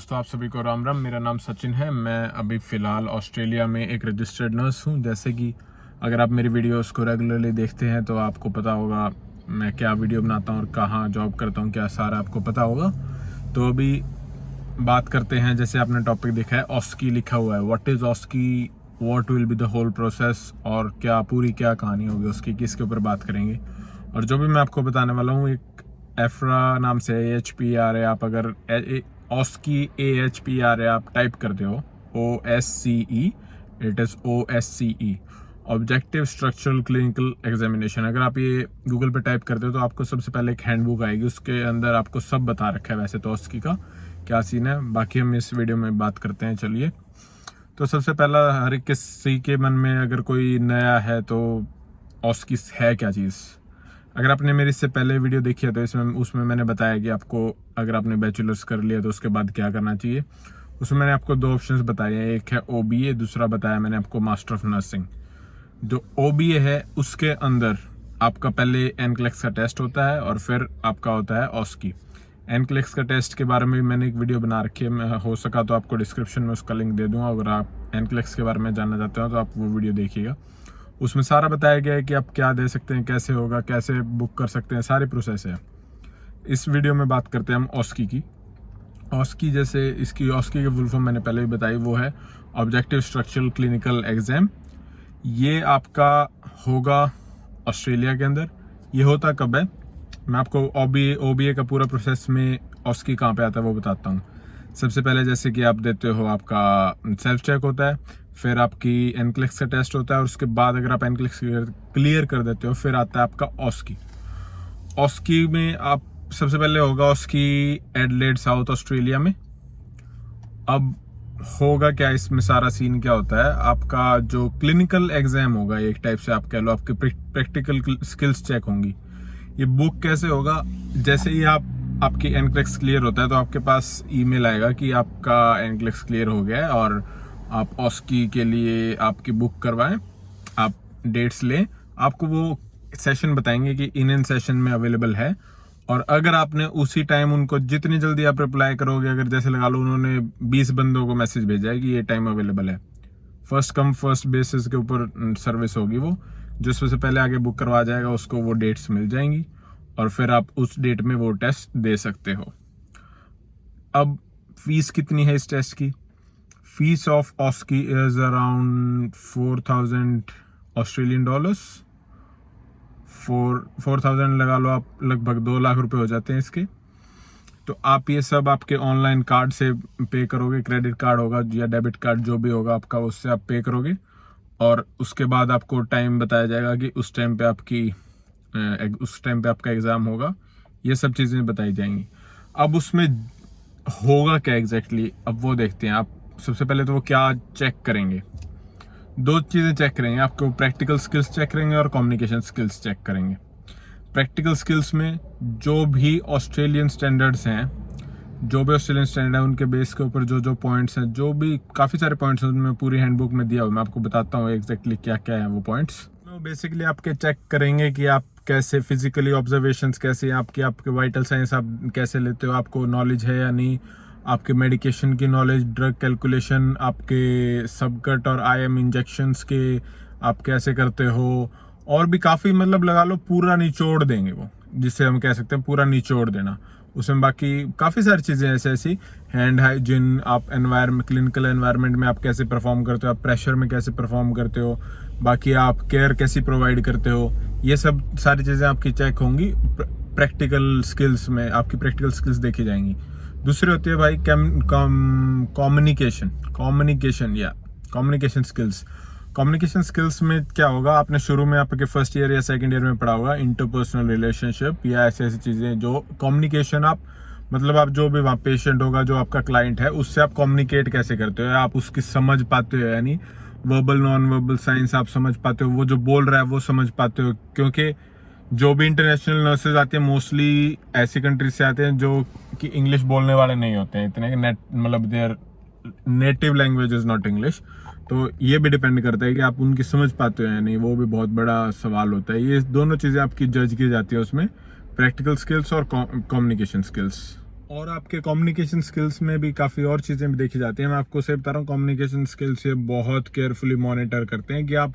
दोस्तों, आप सभी को राम राम। मेरा नाम सचिन है। मैं अभी फ़िलहाल ऑस्ट्रेलिया में एक रजिस्टर्ड नर्स हूँ। जैसे कि अगर आप मेरी वीडियोस को रेगुलरली देखते हैं तो आपको पता होगा मैं क्या वीडियो बनाता हूँ और कहाँ जॉब करता हूँ, क्या सारा आपको पता होगा। तो अभी बात करते हैं, जैसे आपने टॉपिक देखा है ऑस्की लिखा हुआ है, what is OSCE, what will be the whole process, और क्या कहानी होगी उसकी, किसके ऊपर बात करेंगे। और जो भी मैं आपको बताने वाला हूँ, एक एफ्रा नाम से AHPR है। आप अगर ऑस्की AHPR है आप टाइप करते हो OSCE, it is OSCE, objective structural clinical examination. अगर आप ये गूगल पे टाइप करते हो तो आपको सबसे पहले एक हैंडबुक आएगी, उसके अंदर आपको सब बता रखा है वैसे तो ऑस्की का क्या सीन है। बाकी हम इस वीडियो में बात करते हैं। चलिए, तो सबसे पहला हर एक किसी के मन में अगर कोई नया है तो ऑस्की है क्या चीज़। अगर आपने मेरी इससे पहले वीडियो देखी है तो उसमें मैंने बताया कि आपको अगर आपने बैचलर्स कर लिया तो उसके बाद क्या करना चाहिए। उसमें मैंने आपको दो ऑप्शंस बताए हैं, एक है OBA, दूसरा बताया मैंने आपको मास्टर ऑफ नर्सिंग। जो OBA है उसके अंदर आपका पहले NCLEX का टेस्ट होता है और फिर आपका होता है ऑस्की। NCLEX का टेस्ट के बारे में मैंने एक वीडियो बना रखी है, मैं हो सका तो आपको डिस्क्रिप्शन में उसका लिंक दे दूंगा। अगर आप NCLEX के बारे में जानना चाहते हो तो आप वो वीडियो देखिएगा। उसमें सारा बताया गया है कि आप क्या दे सकते हैं, कैसे होगा, कैसे बुक कर सकते हैं, सारी प्रोसेस है। इस वीडियो में बात करते हैं हम ऑस्की की। ऑस्की, जैसे इसकी ऑस्की की फुल फॉर्म मैंने पहले भी बताई, वो है ऑब्जेक्टिव स्ट्रक्चरल क्लिनिकल एग्जाम। ये आपका होगा ऑस्ट्रेलिया के अंदर। ये होता कब है, मैं आपको OBA का पूरा प्रोसेस में ऑस्की कहाँ पे आता है वो बताता हूँ। सबसे पहले जैसे कि आप देते हो, आपका सेल्फ चेक होता है, फिर आपकी NCLEX का टेस्ट होता है और उसके बाद अगर आप NCLEX क्लियर कर देते हो फिर आता है आपका ऑस्की। ऑस्की में आप सबसे पहले होगा ऑस्की एडलेड साउथ ऑस्ट्रेलिया में। अब होगा क्या, इसमें सारा सीन क्या होता है, आपका जो क्लिनिकल एग्जाम होगा एक टाइप से आप कह लो, आपकी प्रैक्टिकल स्किल्स चेक होंगी। ये बुक कैसे होगा, जैसे ही आपकी NCLEX क्लियर होता है तो आपके पास ईमेल आएगा कि आपका NCLEX क्लियर हो गया है और आप ऑस्की के लिए आपकी बुक करवाएं, आप डेट्स लें। आपको वो सेशन बताएंगे कि इन सेशन में अवेलेबल है, और अगर आपने उसी टाइम उनको, जितनी जल्दी आप रिप्लाई करोगे, अगर जैसे लगा लो उन्होंने 20 बंदों को मैसेज भेजा है कि ये टाइम अवेलेबल है, फर्स्ट कम फर्स्ट बेसिस के ऊपर सर्विस होगी वो, जो सबसे पहले आगे बुक करवा जाएगा उसको वो डेट्स मिल जाएंगी और फिर आप उस डेट में वो टेस्ट दे सकते हो। अब फीस कितनी है इस टेस्ट की? Fees of ऑस्की is around 4000 Australian dollars. 4000 लगा लो आप, लगभग 2 लाख रुपए हो जाते हैं इसके। तो आप ये सब आपके ऑनलाइन कार्ड से पे करोगे, क्रेडिट कार्ड होगा या डेबिट कार्ड जो भी होगा आपका, उससे आप पे करोगे और उसके बाद आपको टाइम बताया जाएगा कि उस टाइम पे आपका एग्ज़ाम होगा। ये सब चीज़ें बताई जाएंगी। अब उसमें होगा क्या एग्जैक्टली, अब वो देखते हैं। आप सबसे पहले तो वो क्या चेक करेंगे, दो चीज़ें चेक करेंगे आपको, प्रैक्टिकल स्किल्स चेक करेंगे और कम्युनिकेशन स्किल्स चेक करेंगे। प्रैक्टिकल स्किल्स में जो भी ऑस्ट्रेलियन स्टैंडर्ड्स हैं, उनके बेस के ऊपर जो पॉइंट्स हैं, जो भी काफ़ी सारे पॉइंट्स हैं, उनमें पूरी हैंडबुक में दिया हुआ, मैं आपको बताता हूँ एग्जैक्टली क्या क्या है वो पॉइंट्स। तो बेसिकली आपके चेक करेंगे कि आप कैसे फिजिकली ऑब्जर्वेशंस कैसे, आपके वाइटल साइंस आप कैसे लेते हो, आपको नॉलेज है या नहीं, आपके मेडिकेशन की नॉलेज, ड्रग कैलकुलेशन, आपके सबकट और IM इंजेक्शंस के आप कैसे करते हो, और भी काफ़ी, मतलब लगा लो पूरा निचोड़ देंगे वो, जिसे हम कह सकते हैं पूरा निचोड़ देना। उसमें बाकी काफ़ी सारी चीज़ें ऐसी हैंड हाइजीन, आप क्लिनिकल एनवायरनमेंट में आप कैसे परफॉर्म करते हो, आप प्रेशर में कैसे परफॉर्म करते हो, बाकी आप केयर कैसी प्रोवाइड करते हो, ये सब सारी चीज़ें आपकी चेक होंगी। प्रैक्टिकल स्किल्स में आपकी प्रैक्टिकल स्किल्स देखी जाएंगी। दूसरी होती है भाई कम्युनिकेशन स्किल्स। कम्युनिकेशन स्किल्स में क्या होगा, आपने शुरू में आपके फर्स्ट ईयर या सेकंड ईयर में पढ़ा होगा इंटरपर्सनल रिलेशनशिप या ऐसी चीज़ें, जो कम्युनिकेशन आप, मतलब आप जो भी वहाँ पेशेंट होगा, जो आपका क्लाइंट है, उससे आप कम्युनिकेट कैसे करते हो, आप उसकी समझ पाते हो, यानी वर्बल नॉन वर्बल साइंस आप समझ पाते हो, वो जो बोल रहा है वो समझ पाते हो। क्योंकि जो भी इंटरनेशनल नर्सेज आते हैं मोस्टली ऐसी कंट्रीज से आते हैं जो कि इंग्लिश बोलने वाले नहीं होते हैं इतने, मतलब there native language is not English. तो ये भी डिपेंड करता है कि आप उनकी समझ पाते हो या नहीं, वो भी बहुत बड़ा सवाल होता है। ये दोनों चीज़ें आपकी जज की जाती है उसमें, प्रैक्टिकल स्किल्स और कम्युनिकेशन स्किल्स। और आपके कम्युनिकेशन स्किल्स में भी काफ़ी और चीज़ें भी देखी जाती हैं। मैं आपको से बता रहा हूँ, कम्युनिकेशन स्किल्स ये बहुत केयरफुली मॉनिटर करते हैं कि आप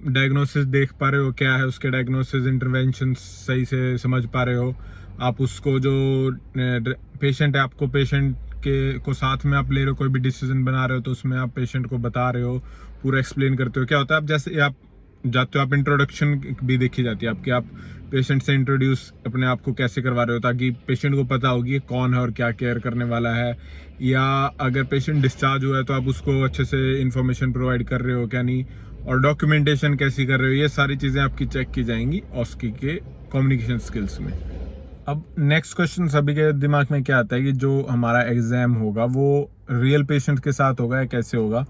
डायग्नोसिस देख पा रहे हो क्या है, उसके डायग्नोसिस इंटरवेंशन सही से समझ पा रहे हो, आप उसको जो पेशेंट है, आपको पेशेंट के को साथ में आप ले रहे हो, कोई भी डिसीजन बना रहे हो तो उसमें आप पेशेंट को बता रहे हो, पूरा एक्सप्लेन करते हो। क्या होता है, आप जैसे आप जाते हो, आप इंट्रोडक्शन भी देखी जाती है आपकी, आप पेशेंट से इंट्रोड्यूस अपने आप को कैसे करवा रहे हो ताकि पेशेंट को पता होगी ये कौन है और क्या केयर करने वाला है, या अगर पेशेंट डिस्चार्ज हुआ है तो आप उसको अच्छे से इंफॉर्मेशन प्रोवाइड कर रहे हो क्या नहीं, और डॉक्यूमेंटेशन कैसी कर रहे हो, ये सारी चीज़ें आपकी चेक की जाएंगी ऑस्की के कम्युनिकेशन स्किल्स में। अब नेक्स्ट क्वेश्चन सभी के दिमाग में क्या आता है कि जो हमारा एग्ज़ाम होगा वो रियल पेशेंट के साथ होगा या कैसे होगा।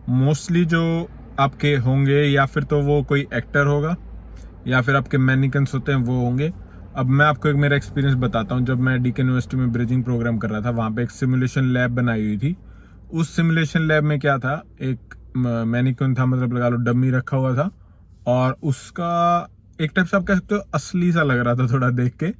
मोस्टली जो आपके होंगे या फिर तो वो कोई एक्टर होगा या फिर आपके मैनिकन्स होते हैं वो होंगे। अब मैं आपको एक मेरा एक्सपीरियंस बताता हूँ। जब मैं डीके यूनिवर्सिटी में ब्रिजिंग प्रोग्राम कर रहा था, वहाँ पे एक सिमुलेशन लैब बनाई हुई थी। उस सिमुलेशन लैब में क्या था, एक मैनिकन था, मतलब लगा लो डमी रखा हुआ था, और उसका एक टाइप से आप कह सकते हो असली सा लग रहा था थोड़ा देख के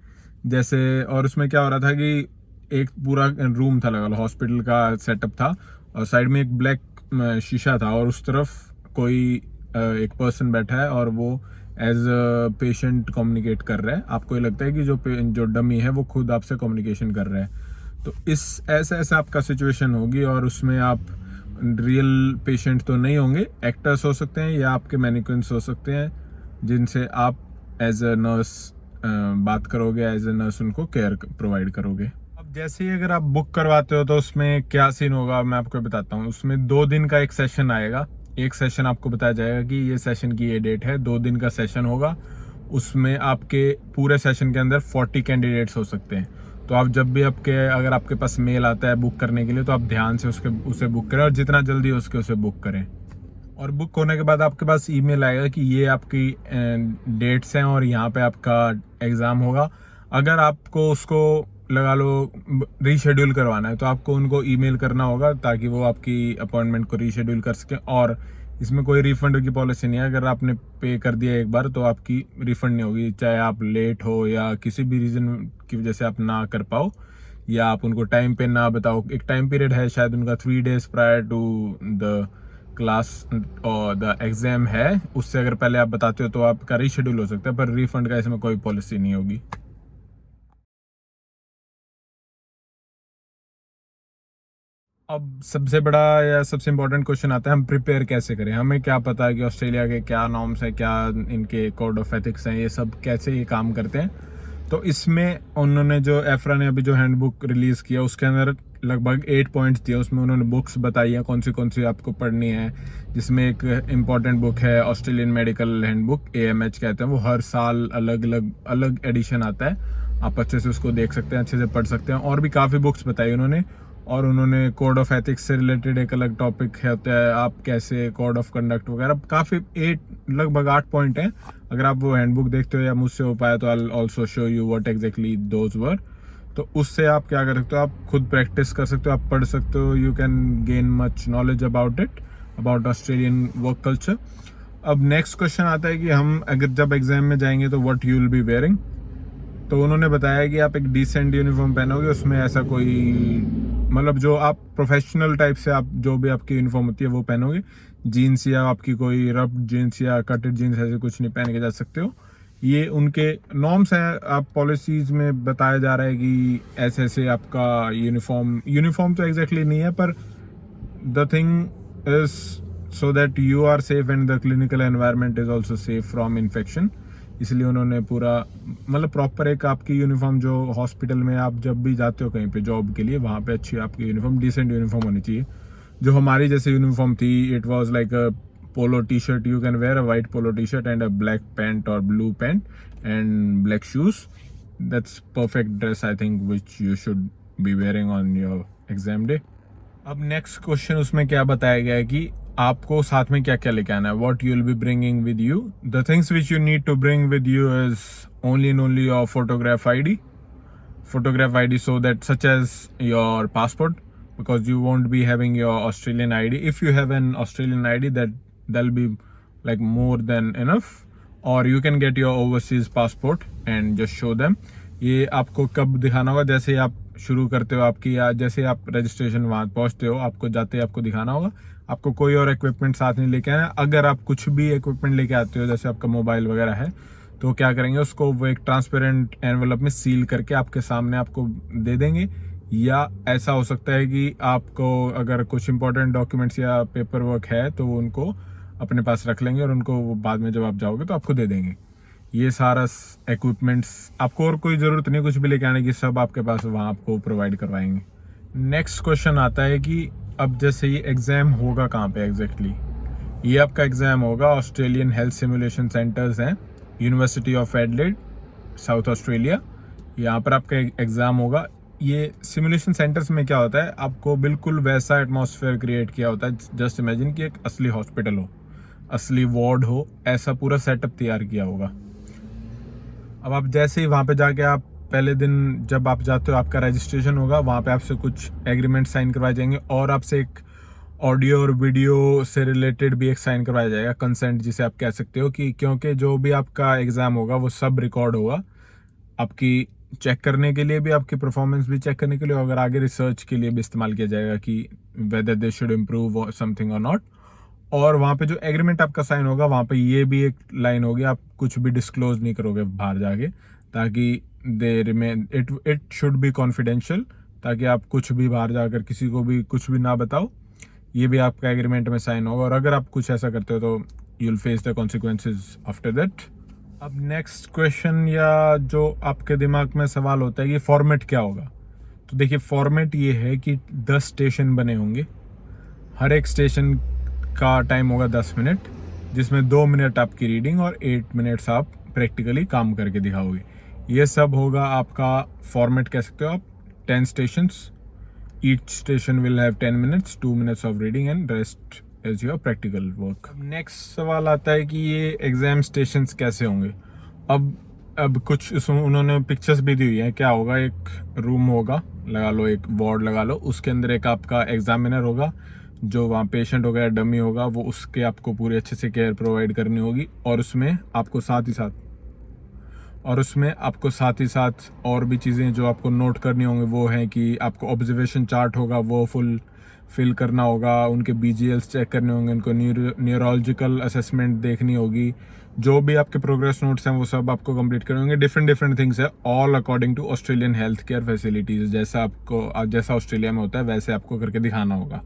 जैसे। और उसमें क्या हो रहा था कि एक पूरा रूम था, लगा लो हॉस्पिटल का सेटअप था, और साइड में एक ब्लैक शीशा था, और उस तरफ कोई एक पर्सन बैठा है और वो एज अ पेशेंट कम्युनिकेट कर रहा है। आपको ये लगता है कि जो डमी है वो खुद आपसे कम्युनिकेशन कर रहा है। तो इस ऐसा आपका सिचुएशन होगी, और उसमें आप रियल पेशेंट तो नहीं होंगे, एक्टर्स हो सकते हैं या आपके मैनिक्विन्स हो सकते हैं जिनसे आप एज अ नर्स बात करोगे, एज अ नर्स उनको केयर प्रोवाइड करोगे। अब जैसे ही अगर आप बुक करवाते हो तो उसमें क्या सीन होगा मैं आपको बताता हूँ। उसमें 2 दिन का एक सेशन आएगा। एक सेशन आपको बताया जाएगा कि ये सेशन की ये डेट है, 2 दिन का सेशन होगा। उसमें आपके पूरे सेशन के अंदर 40 कैंडिडेट्स हो सकते हैं। तो आप जब भी अगर आपके पास मेल आता है बुक करने के लिए तो आप ध्यान से उसे बुक करें, और जितना जल्दी हो सके उसे बुक करें। और बुक होने के बाद आपके पास ईमेल आएगा कि ये आपकी डेट्स हैं और यहाँ पे आपका एग्ज़ाम होगा। अगर आपको उसको लगा लो रीशेड्यूल करवाना है तो आपको उनको ईमेल करना होगा ताकि वो आपकी अपॉइंटमेंट को रीशेड्यूल कर सकें। और इसमें कोई रिफंड की पॉलिसी नहीं है। अगर आपने पे कर दिया एक बार तो आपकी रिफंड नहीं होगी, चाहे आप लेट हो या किसी भी रीज़न की वजह से आप ना कर पाओ, या आप उनको टाइम पे ना बताओ। एक टाइम पीरियड है शायद उनका 3 days prior to the class और द एग्ज़ाम है, उससे अगर पहले आप बताते हो तो आपका रीशेड्यूल हो सकता है, पर रिफंड का इसमें कोई पॉलिसी नहीं होगी। अब सबसे बड़ा या सबसे इम्पोर्टेंट क्वेश्चन आता है, हम प्रिपेयर कैसे करें। हमें क्या पता है कि ऑस्ट्रेलिया के क्या नॉर्म्स हैं, क्या इनके कोड ऑफ एथिक्स हैं, ये सब कैसे ये काम करते हैं। तो इसमें उन्होंने जो एफ्रा ने अभी जो हैंडबुक रिलीज़ किया उसके अंदर लगभग 8 पॉइंट्स दिए। उसमें उन्होंने बुक्स बताई हैं कौन सी आपको पढ़नी है, जिसमें एक इम्पॉर्टेंट बुक है ऑस्ट्रेलियन मेडिकल हैंडबुक, AMH कहते हैं वो। हर साल अलग एडिशन आता है, आप अच्छे से उसको देख सकते हैं, अच्छे से पढ़ सकते हैं। और भी काफ़ी बुक्स बताई उन्होंने। और उन्होंने कोड ऑफ एथिक्स से रिलेटेड एक अलग टॉपिक होता है, आप कैसे कोड ऑफ कंडक्ट वगैरह, काफ़ी लगभग 8 पॉइंट हैं। अगर आप वो हैंडबुक देखते हो या मुझसे हो पाया तो I also show you what exactly those were. तो उससे आप क्या कर सकते हो, आप खुद प्रैक्टिस कर सकते हो, आप पढ़ सकते हो, you can gain much knowledge about it, about Australian work culture. अब नेक्स्ट क्वेश्चन आता है कि हम अगर जब एग्जाम में जाएंगे तो what you will B wearing. तो उन्होंने बताया कि आप एक डिसेंट यूनिफॉर्म पहनोगे, उसमें ऐसा कोई मतलब जो आप प्रोफेशनल टाइप से आप जो भी आपकी यूनिफॉर्म होती है वो पहनोगे। जीन्स या आपकी कोई रफ जीन्स या कटेड जीन्स ऐसे कुछ नहीं पहन के जा सकते हो। ये उनके नॉर्म्स हैं, आप पॉलिसीज में बताया जा रहा है कि ऐसे ऐसे आपका यूनिफॉर्म तो एग्जैक्टली नहीं है, पर the thing is so that you are safe and the clinical environment is also safe from infection. इसलिए उन्होंने पूरा मतलब प्रॉपर एक आपकी यूनिफॉर्म जो हॉस्पिटल में आप जब भी जाते हो कहीं पे जॉब के लिए, वहाँ पे अच्छी आपकी यूनिफॉर्म डिसेंट यूनिफॉर्म होनी चाहिए। जो हमारी जैसे यूनिफॉर्म थी, it was like a polo T shirt, you can wear a white polo T shirt and a black pant और blue pant and black shoes. That's perfect dress I think which you should be wearing on your exam day. अब next question उसमें क्या बताया गया है कि आपको साथ में क्या क्या लेके आना है, what you will be bringing with you. The things which you need to bring with you is only and only your photograph ID so that such as your passport, because you won't be having your Australian ID. If you have an Australian ID that'll be like more than enough, or you can get your overseas passport and just show them. ये आपको कब दिखाना होगा, जैसे आप शुरू करते हो आपकी, या जैसे आप रजिस्ट्रेशन वहाँ पहुँचते हो, आपको जाते ही आपको दिखाना होगा। आपको कोई और इक्विपमेंट साथ नहीं लेके आना। अगर आप कुछ भी इक्विपमेंट लेके आते हो, जैसे आपका मोबाइल वगैरह है, तो क्या करेंगे, उसको वो एक ट्रांसपेरेंट एनवेलप में सील करके आपके सामने आपको दे देंगे। या ऐसा हो सकता है कि आपको अगर कुछ इंपॉर्टेंट डॉक्यूमेंट्स या पेपर वर्क है तो वो उनको अपने पास रख लेंगे और उनको बाद में जब आप जाओगे तो आपको दे देंगे। ये सारा इक्विपमेंट्स आपको और कोई ज़रूरत नहीं कुछ भी लेके आने की, सब आपके पास वहाँ आपको प्रोवाइड करवाएंगे। नेक्स्ट क्वेश्चन आता है कि अब जैसे ये एग्ज़ाम होगा कहाँ पे एग्जैक्टली। ये आपका एग्ज़ाम होगा ऑस्ट्रेलियन हेल्थ सिमुलेशन सेंटर्स हैं, university of Adelaide, south Australia. यहाँ पर आपका एग्ज़ाम होगा। ये सिमुलेशन सेंटर्स में क्या होता है, आपको बिल्कुल वैसा एटमॉस्फेयर क्रिएट किया होता है। जस्ट इमेजिन कि एक असली हॉस्पिटल हो, असली वार्ड हो, ऐसा पूरा सेटअप तैयार किया होगा। अब आप जैसे ही वहाँ पे जाके, आप पहले दिन जब आप जाते हो, आपका रजिस्ट्रेशन होगा, वहाँ पे आपसे कुछ एग्रीमेंट साइन करवाए जाएंगे और आपसे एक ऑडियो और वीडियो से रिलेटेड भी एक साइन करवाया जाएगा, कंसेंट जिसे आप कह सकते हो, कि क्योंकि जो भी आपका एग्ज़ाम होगा वो सब रिकॉर्ड होगा, आपकी चेक करने के लिए भी, आपकी परफॉर्मेंस भी चेक करने के लिए, अगर आगे रिसर्च के लिए भी इस्तेमाल किया जाएगा कि whether they should improve something और नॉट। और वहाँ पे जो एग्रीमेंट आपका साइन होगा, वहाँ पे ये भी एक लाइन होगी, आप कुछ भी डिस्क्लोज नहीं करोगे बाहर जाके, ताकि they remain it should be confidential, ताकि आप कुछ भी बाहर जाकर किसी को भी कुछ भी ना बताओ। ये भी आपका एग्रीमेंट में साइन होगा, और अगर आप कुछ ऐसा करते हो तो you will face the consequences after that. अब नेक्स्ट क्वेश्चन या जो आपके दिमाग में सवाल होता है कि फॉर्मेट क्या होगा। तो देखिए, फॉर्मेट ये है कि 10 स्टेशन बने होंगे, हर एक स्टेशन का टाइम होगा 10 मिनट, जिसमें 2 मिनट आपकी रीडिंग और 8 मिनट्स आप प्रैक्टिकली काम करके दिखाओगे। ये सब होगा आपका फॉर्मेट, कह सकते हो आप। 10 stations, each station will have 10 minutes, 2 minutes of reading and rest is your practical work. Next सवाल आता है कि ये एग्जाम स्टेशंस कैसे होंगे। अब कुछ उसमें उन्होंने पिक्चर्स भी दी हुई हैं। क्या होगा, एक रूम होगा, लगा लो एक वार्ड लगा लो, उसके अंदर एक आपका एग्जामिनर होगा, जो वहाँ पेशेंट होगा या डमी होगा, वो उसके आपको पूरी अच्छे से केयर प्रोवाइड करनी होगी। और उसमें आपको साथ ही साथ और भी चीज़ें जो आपको नोट करनी होंगी, वो हैं कि आपको ऑब्जर्वेशन चार्ट होगा, वो फिल करना होगा, उनके BGLs चेक करने होंगे, उनको न्यूरोलॉजिकल असेसमेंट देखनी होगी, जो भी आपके प्रोग्रेस नोट्स हैं वो सब आपको कंप्लीट करने होंगे। डिफरेंट थिंग्स है, all according to Australian health care facilities. जैसा ऑस्ट्रेलिया में होता है वैसे आपको करके दिखाना होगा।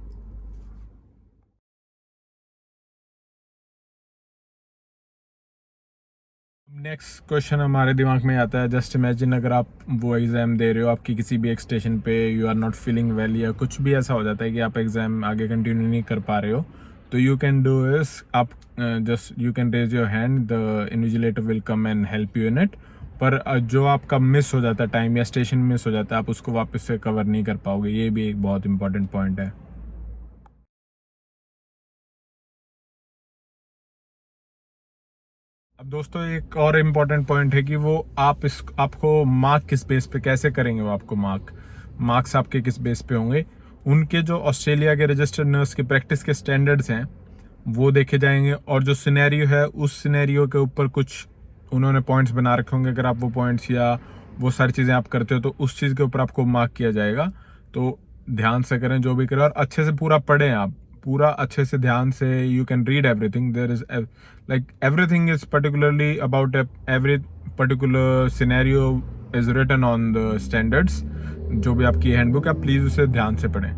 नेक्स्ट क्वेश्चन हमारे दिमाग में आता है, जस्ट इमेजिन अगर आप वो एग्ज़ाम दे रहे हो, आपकी किसी भी एक स्टेशन पे you are not feeling well, या कुछ भी ऐसा हो जाता है कि आप एग्ज़ाम आगे कंटिन्यू नहीं कर पा रहे हो, तो यू कैन डू इस, आप just you can raise your hand, the invigilator will come and help you in it. पर जो आपका मिस हो जाता है टाइम, या स्टेशन मिस हो जाता है, आप उसको वापस से कवर नहीं कर पाओगे। ये भी एक बहुत इंपॉर्टेंट पॉइंट है। अब दोस्तों, एक और इम्पॉर्टेंट पॉइंट है कि वो आपको मार्क किस बेस पे कैसे करेंगे। वो आपको मार्क्स आपके किस बेस पे होंगे। उनके जो ऑस्ट्रेलिया के रजिस्टर्ड नर्स के प्रैक्टिस के स्टैंडर्ड्स हैं वो देखे जाएंगे, और जो सिनेरियो है उस सिनेरियो के ऊपर कुछ उन्होंने पॉइंट्स बना रखे होंगे। अगर आप वो पॉइंट्स या वो सारी चीज़ें आप करते हो तो उस चीज़ के ऊपर आपको मार्क किया जाएगा। तो ध्यान से करें जो भी करें, और अच्छे से पूरा पढ़ें आप, पूरा अच्छे से ध्यान से। You can read everything, there is like everything is particularly about every particular scenario is written on the standards। जो भी आपकी हैंडबुक है, प्लीज उसे ध्यान से पढ़ें।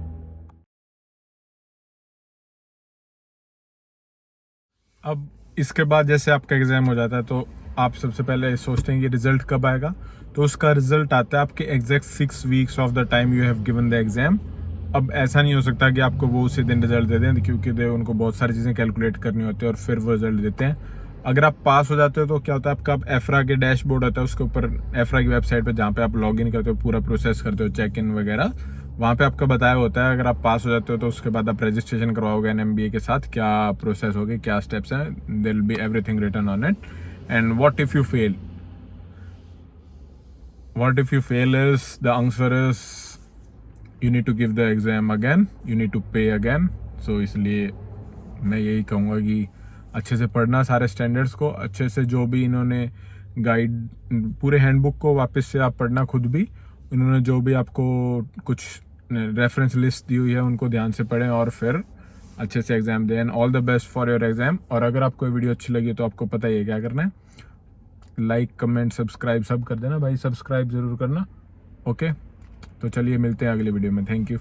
अब इसके बाद जैसे आपका एग्जाम हो जाता है तो आप सबसे पहले सोचते हैं कि रिजल्ट कब आएगा। तो उसका रिजल्ट आता है आपके exact 6 weeks of the time you have given the exam. अब ऐसा नहीं हो सकता कि आपको वो उसी दिन रिजल्ट दे दें, क्योंकि उनको बहुत सारी चीज़ें कैलकुलेट करनी होती है और फिर वो रिजल्ट देते हैं। अगर आप पास हो जाते हो तो क्या होता है, आपका एफ्रा के डैशबोर्ड होता है, उसके ऊपर एफ्रा की वेबसाइट पे जहाँ पे आप लॉगिन करते हो, पूरा प्रोसेस करते हो, चेक इन वगैरह, वहाँ पे आपका बताया होता है। अगर आप पास हो जाते हो तो उसके बाद आप रजिस्ट्रेशन करवाओगे NMBA के साथ, क्या प्रोसेस होगी, क्या स्टेप्स हैं, there will be everything written on it. And what if you fail is the answer is you need to give the exam again, you need to pay again। so इसलिए मैं यही कहूँगा कि अच्छे से पढ़ना सारे स्टैंडर्ड्स को, अच्छे से जो भी इन्होंने गाइड, पूरे हैंडबुक को वापस से आप पढ़ना खुद भी, इन्होंने जो भी आपको कुछ रेफरेंस लिस्ट दी हुई है उनको ध्यान से पढ़ें और फिर अच्छे से एग्ज़ाम दें। And all the best for your exam. और अगर आपको वीडियो अच्छी लगी तो आपको पता ही है क्या करना है, लाइक कमेंट सब्सक्राइब सब कर देना भाई, सब्सक्राइब ज़रूर करना। ओके, तो चलिए मिलते हैं अगले वीडियो में। Thank you.